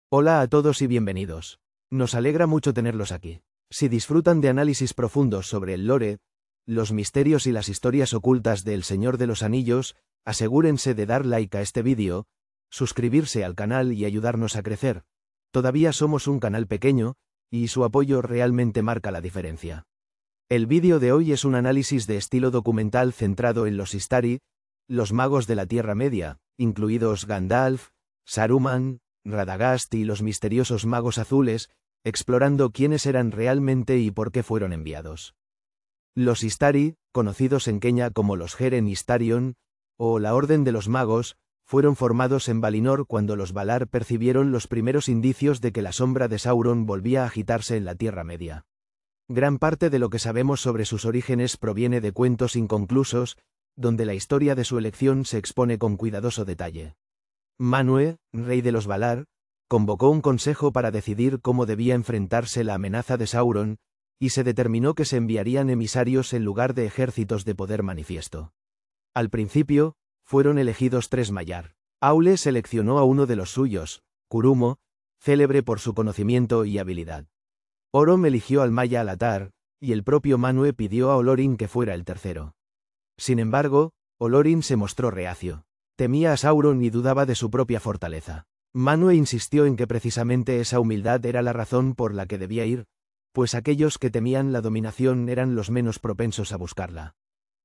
Hola a todos y bienvenidos. Nos alegra mucho tenerlos aquí. Si disfrutan de análisis profundos sobre el lore, los misterios y las historias ocultas de El Señor de los Anillos, asegúrense de dar like a este vídeo, suscribirse al canal y ayudarnos a crecer. Todavía somos un canal pequeño, y su apoyo realmente marca la diferencia. El vídeo de hoy es un análisis de estilo documental centrado en los Istari, los magos de la Tierra Media, incluidos Gandalf, Saruman, Radagast y los misteriosos magos azules, explorando quiénes eran realmente y por qué fueron enviados. Los Istari, conocidos en Kenya como los Heren Istarion, o la Orden de los Magos, fueron formados en Valinor cuando los Valar percibieron los primeros indicios de que la sombra de Sauron volvía a agitarse en la Tierra Media. Gran parte de lo que sabemos sobre sus orígenes proviene de cuentos inconclusos, donde la historia de su elección se expone con cuidadoso detalle. Manwë, rey de los Valar, convocó un consejo para decidir cómo debía enfrentarse la amenaza de Sauron, y se determinó que se enviarían emisarios en lugar de ejércitos de poder manifiesto. Al principio, fueron elegidos 3 Maiar. Aule seleccionó a uno de los suyos, Curumo, célebre por su conocimiento y habilidad. Orom eligió al Maya Alatar, y el propio Manwë pidió a Olorin que fuera el tercero. Sin embargo, Olorin se mostró reacio. Temía a Sauron y dudaba de su propia fortaleza. Manwë insistió en que precisamente esa humildad era la razón por la que debía ir, pues aquellos que temían la dominación eran los menos propensos a buscarla.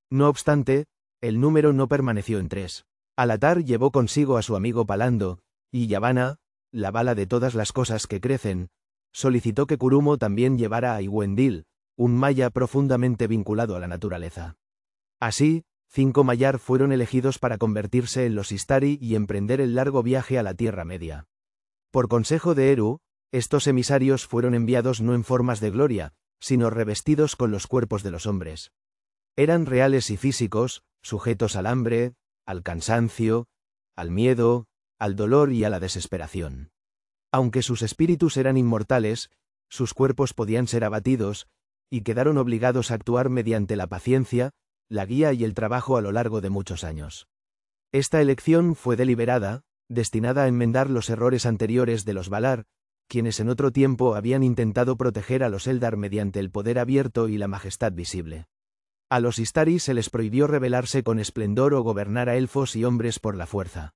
No obstante, el número no permaneció en 3. Alatar llevó consigo a su amigo Palando, y Yavanna, la bala de todas las cosas que crecen, solicitó que Curumo también llevara a Iwendil, un Maya profundamente vinculado a la naturaleza. Así, 5 Maiar fueron elegidos para convertirse en los Istari y emprender el largo viaje a la Tierra Media. Por consejo de Eru, estos emisarios fueron enviados no en formas de gloria, sino revestidos con los cuerpos de los hombres. Eran reales y físicos, sujetos al hambre, al cansancio, al miedo, al dolor y a la desesperación. Aunque sus espíritus eran inmortales, sus cuerpos podían ser abatidos, y quedaron obligados a actuar mediante la paciencia, la guía y el trabajo a lo largo de muchos años. Esta elección fue deliberada, destinada a enmendar los errores anteriores de los Valar, quienes en otro tiempo habían intentado proteger a los Eldar mediante el poder abierto y la majestad visible. A los Istari se les prohibió rebelarse con esplendor o gobernar a elfos y hombres por la fuerza.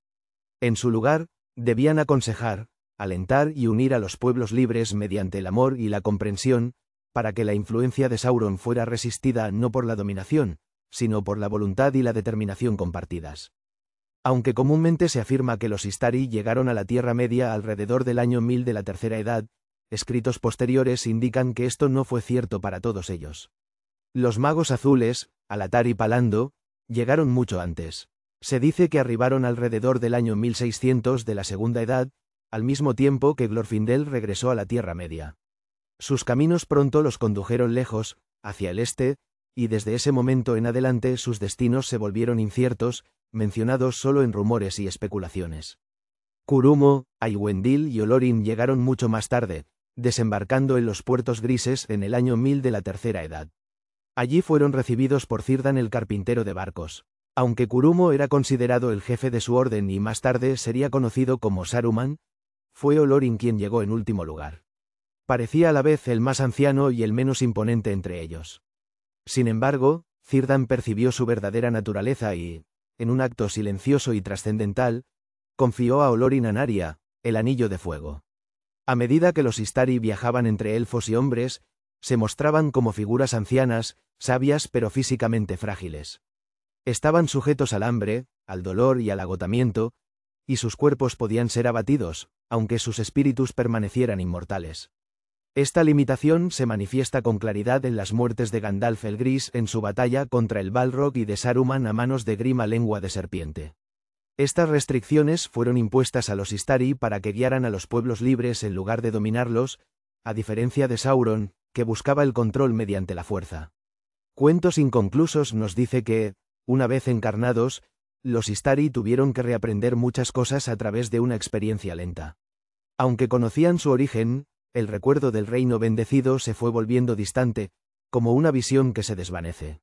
En su lugar, debían aconsejar, alentar y unir a los pueblos libres mediante el amor y la comprensión, para que la influencia de Sauron fuera resistida no por la dominación, sino por la voluntad y la determinación compartidas. Aunque comúnmente se afirma que los Istari llegaron a la Tierra Media alrededor del año 1000 de la Tercera Edad, escritos posteriores indican que esto no fue cierto para todos ellos. Los magos azules, Alatar y Palando, llegaron mucho antes. Se dice que arribaron alrededor del año 1600 de la Segunda Edad, al mismo tiempo que Glorfindel regresó a la Tierra Media. Sus caminos pronto los condujeron lejos, hacia el este, y desde ese momento en adelante sus destinos se volvieron inciertos, mencionados solo en rumores y especulaciones. Curumo, Iwendil y Olorin llegaron mucho más tarde, desembarcando en los puertos grises en el año 1000 de la Tercera Edad. Allí fueron recibidos por Círdan el carpintero de barcos. Aunque Curumo era considerado el jefe de su orden y más tarde sería conocido como Saruman, fue Olorin quien llegó en último lugar. Parecía a la vez el más anciano y el menos imponente entre ellos. Sin embargo, Círdan percibió su verdadera naturaleza y, en un acto silencioso y trascendental, confió a Olorin a Narya, el Anillo de Fuego. A medida que los Istari viajaban entre elfos y hombres, se mostraban como figuras ancianas, sabias pero físicamente frágiles. Estaban sujetos al hambre, al dolor y al agotamiento, y sus cuerpos podían ser abatidos, aunque sus espíritus permanecieran inmortales. Esta limitación se manifiesta con claridad en las muertes de Gandalf el Gris en su batalla contra el Balrog y de Saruman a manos de Grima Lengua de Serpiente. Estas restricciones fueron impuestas a los Istari para que guiaran a los pueblos libres en lugar de dominarlos, a diferencia de Sauron, que buscaba el control mediante la fuerza. Cuentos inconclusos nos dice que, una vez encarnados, los Istari tuvieron que reaprender muchas cosas a través de una experiencia lenta. Aunque conocían su origen, el recuerdo del reino bendecido se fue volviendo distante, como una visión que se desvanece.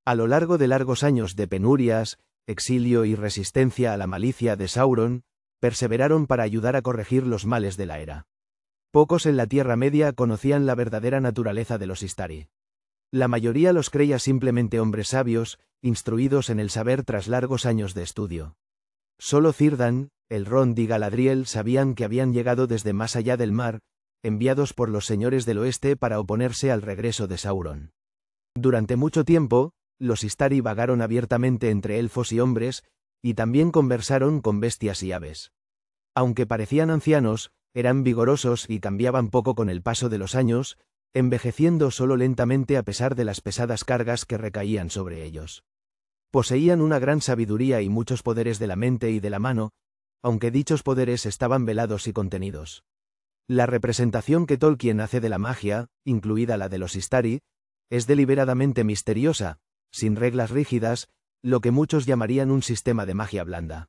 A lo largo de largos años de penurias, exilio y resistencia a la malicia de Sauron, perseveraron para ayudar a corregir los males de la era. Pocos en la Tierra Media conocían la verdadera naturaleza de los Istari. La mayoría los creía simplemente hombres sabios, instruidos en el saber tras largos años de estudio. Solo Círdan, Elrond y Galadriel sabían que habían llegado desde más allá del mar, enviados por los señores del oeste para oponerse al regreso de Sauron. Durante mucho tiempo, los Istari vagaron abiertamente entre elfos y hombres, y también conversaron con bestias y aves. Aunque parecían ancianos, eran vigorosos y cambiaban poco con el paso de los años, envejeciendo solo lentamente a pesar de las pesadas cargas que recaían sobre ellos. Poseían una gran sabiduría y muchos poderes de la mente y de la mano, aunque dichos poderes estaban velados y contenidos. La representación que Tolkien hace de la magia, incluida la de los Istari, es deliberadamente misteriosa, sin reglas rígidas, lo que muchos llamarían un sistema de magia blanda.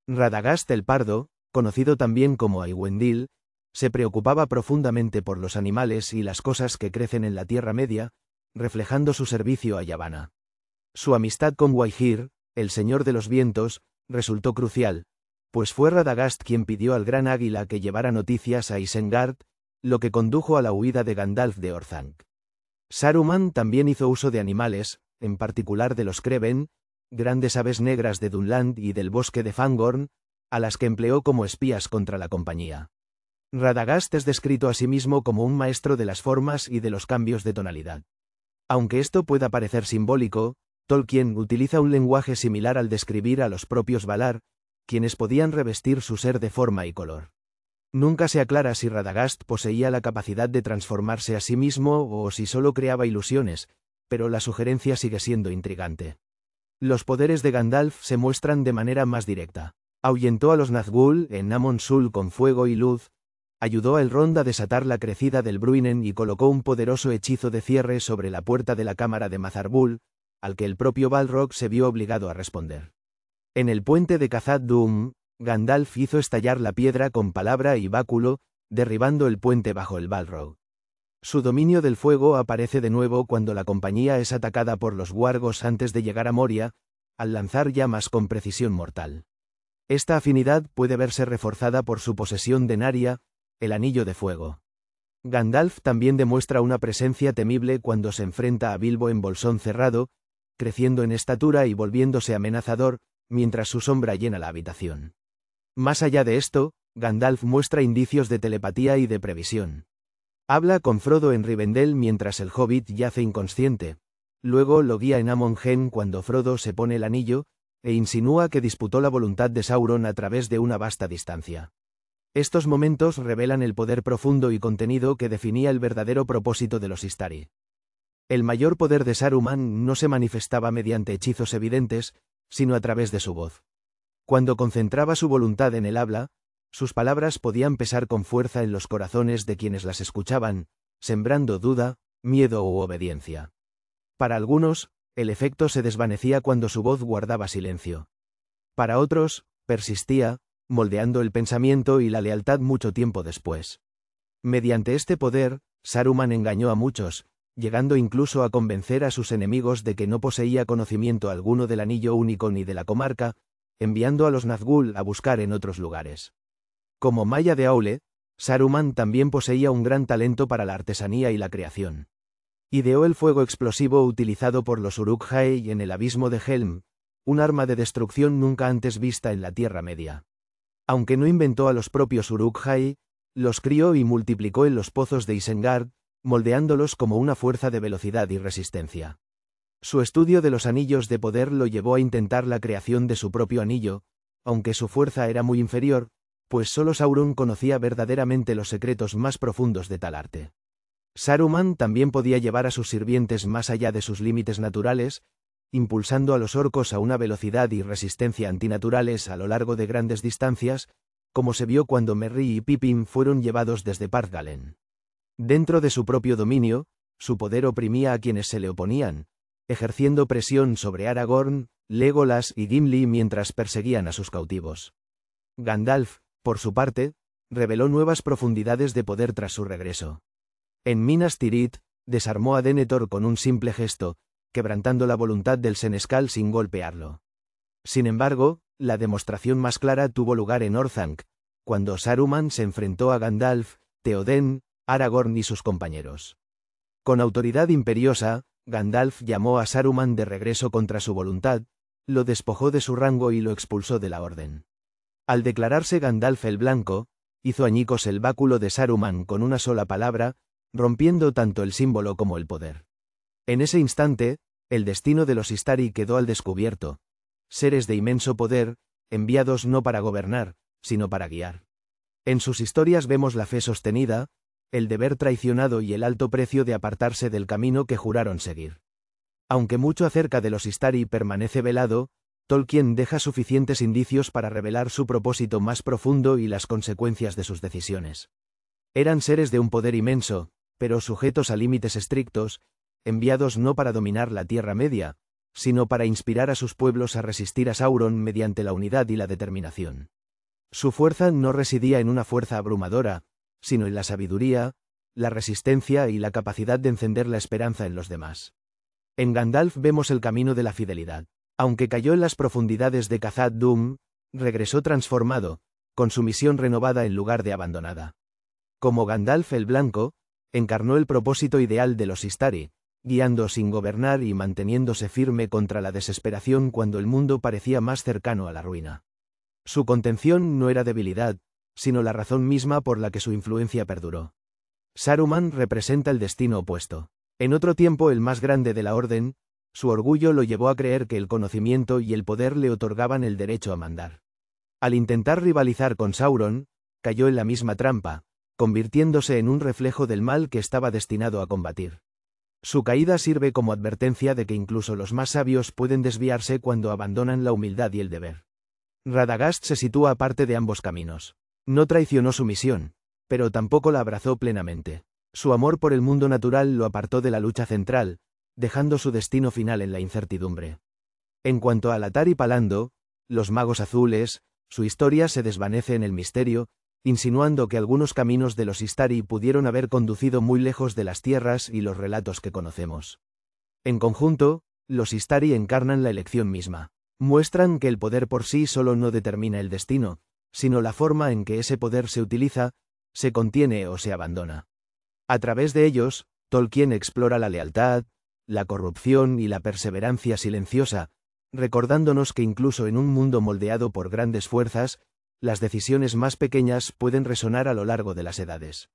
Radagast el Pardo, conocido también como Iwendil, se preocupaba profundamente por los animales y las cosas que crecen en la Tierra Media, reflejando su servicio a Yavanna. Su amistad con Waihir, el Señor de los Vientos, resultó crucial, pues fue Radagast quien pidió al Gran Águila que llevara noticias a Isengard, lo que condujo a la huida de Gandalf de Orthanc. Saruman también hizo uso de animales, en particular de los Kreben, grandes aves negras de Dunland y del bosque de Fangorn, a las que empleó como espías contra la compañía. Radagast es descrito a sí mismo como un maestro de las formas y de los cambios de tonalidad. Aunque esto pueda parecer simbólico, Tolkien utiliza un lenguaje similar al describir a los propios Valar, quienes podían revestir su ser de forma y color. Nunca se aclara si Radagast poseía la capacidad de transformarse a sí mismo o si solo creaba ilusiones, pero la sugerencia sigue siendo intrigante. Los poderes de Gandalf se muestran de manera más directa. Ahuyentó a los Nazgûl en Amon Sul con fuego y luz, ayudó a Elrond a desatar la crecida del Bruinen y colocó un poderoso hechizo de cierre sobre la puerta de la cámara de Mazarbul, al que el propio Balrog se vio obligado a responder. En el puente de Khazad-dûm, Gandalf hizo estallar la piedra con palabra y báculo, derribando el puente bajo el Balrog. Su dominio del fuego aparece de nuevo cuando la compañía es atacada por los Wargos antes de llegar a Moria, al lanzar llamas con precisión mortal. Esta afinidad puede verse reforzada por su posesión de Narya, el Anillo de Fuego. Gandalf también demuestra una presencia temible cuando se enfrenta a Bilbo en Bolsón Cerrado, creciendo en estatura y volviéndose amenazador, mientras su sombra llena la habitación. Más allá de esto, Gandalf muestra indicios de telepatía y de previsión. Habla con Frodo en Rivendell mientras el Hobbit yace inconsciente, luego lo guía en Amon Hen cuando Frodo se pone el anillo, e insinúa que disputó la voluntad de Sauron a través de una vasta distancia. Estos momentos revelan el poder profundo y contenido que definía el verdadero propósito de los Istari. El mayor poder de Saruman no se manifestaba mediante hechizos evidentes, sino a través de su voz. Cuando concentraba su voluntad en el habla, sus palabras podían pesar con fuerza en los corazones de quienes las escuchaban, sembrando duda, miedo u obediencia. Para algunos, el efecto se desvanecía cuando su voz guardaba silencio. Para otros, persistía, moldeando el pensamiento y la lealtad mucho tiempo después. Mediante este poder, Saruman engañó a muchos, llegando incluso a convencer a sus enemigos de que no poseía conocimiento alguno del Anillo Único ni de la comarca, enviando a los Nazgûl a buscar en otros lugares. Como Maya de Aule, Saruman también poseía un gran talento para la artesanía y la creación. Ideó el fuego explosivo utilizado por los Uruk-hai en el abismo de Helm, un arma de destrucción nunca antes vista en la Tierra Media. Aunque no inventó a los propios Uruk-hai, los crió y multiplicó en los pozos de Isengard, moldeándolos como una fuerza de velocidad y resistencia. Su estudio de los anillos de poder lo llevó a intentar la creación de su propio anillo, aunque su fuerza era muy inferior, pues solo Sauron conocía verdaderamente los secretos más profundos de tal arte. Saruman también podía llevar a sus sirvientes más allá de sus límites naturales, impulsando a los orcos a una velocidad y resistencia antinaturales a lo largo de grandes distancias, como se vio cuando Merry y Pippin fueron llevados desde Parthgalen. Dentro de su propio dominio, su poder oprimía a quienes se le oponían, ejerciendo presión sobre Aragorn, Legolas y Gimli mientras perseguían a sus cautivos. Gandalf, por su parte, reveló nuevas profundidades de poder tras su regreso. En Minas Tirith, desarmó a Denethor con un simple gesto, quebrantando la voluntad del senescal sin golpearlo. Sin embargo, la demostración más clara tuvo lugar en Orthanc, cuando Saruman se enfrentó a Gandalf, Theoden, Aragorn y sus compañeros. Con autoridad imperiosa, Gandalf llamó a Saruman de regreso contra su voluntad, lo despojó de su rango y lo expulsó de la orden. Al declararse Gandalf el Blanco, hizo añicos el báculo de Saruman con una sola palabra, rompiendo tanto el símbolo como el poder. En ese instante, el destino de los Istari quedó al descubierto. Seres de inmenso poder, enviados no para gobernar, sino para guiar. En sus historias vemos la fe sostenida, el deber traicionado y el alto precio de apartarse del camino que juraron seguir. Aunque mucho acerca de los Istari permanece velado, Tolkien deja suficientes indicios para revelar su propósito más profundo y las consecuencias de sus decisiones. Eran seres de un poder inmenso, pero sujetos a límites estrictos, enviados no para dominar la Tierra Media, sino para inspirar a sus pueblos a resistir a Sauron mediante la unidad y la determinación. Su fuerza no residía en una fuerza abrumadora, sino en la sabiduría, la resistencia y la capacidad de encender la esperanza en los demás. En Gandalf vemos el camino de la fidelidad. Aunque cayó en las profundidades de Khazad Dûm, regresó transformado, con su misión renovada en lugar de abandonada. Como Gandalf el Blanco, encarnó el propósito ideal de los Istari, guiando sin gobernar y manteniéndose firme contra la desesperación cuando el mundo parecía más cercano a la ruina. Su contención no era debilidad, sino la razón misma por la que su influencia perduró. Saruman representa el destino opuesto. En otro tiempo el más grande de la Orden, su orgullo lo llevó a creer que el conocimiento y el poder le otorgaban el derecho a mandar. Al intentar rivalizar con Sauron, cayó en la misma trampa, convirtiéndose en un reflejo del mal que estaba destinado a combatir. Su caída sirve como advertencia de que incluso los más sabios pueden desviarse cuando abandonan la humildad y el deber. Radagast se sitúa aparte de ambos caminos. No traicionó su misión, pero tampoco la abrazó plenamente. Su amor por el mundo natural lo apartó de la lucha central, dejando su destino final en la incertidumbre. En cuanto a Latar y Palando, los magos azules, su historia se desvanece en el misterio, insinuando que algunos caminos de los Istari pudieron haber conducido muy lejos de las tierras y los relatos que conocemos. En conjunto, los Istari encarnan la elección misma. Muestran que el poder por sí solo no determina el destino, sino la forma en que ese poder se utiliza, se contiene o se abandona. A través de ellos, Tolkien explora la lealtad, la corrupción y la perseverancia silenciosa, recordándonos que incluso en un mundo moldeado por grandes fuerzas, las decisiones más pequeñas pueden resonar a lo largo de las edades.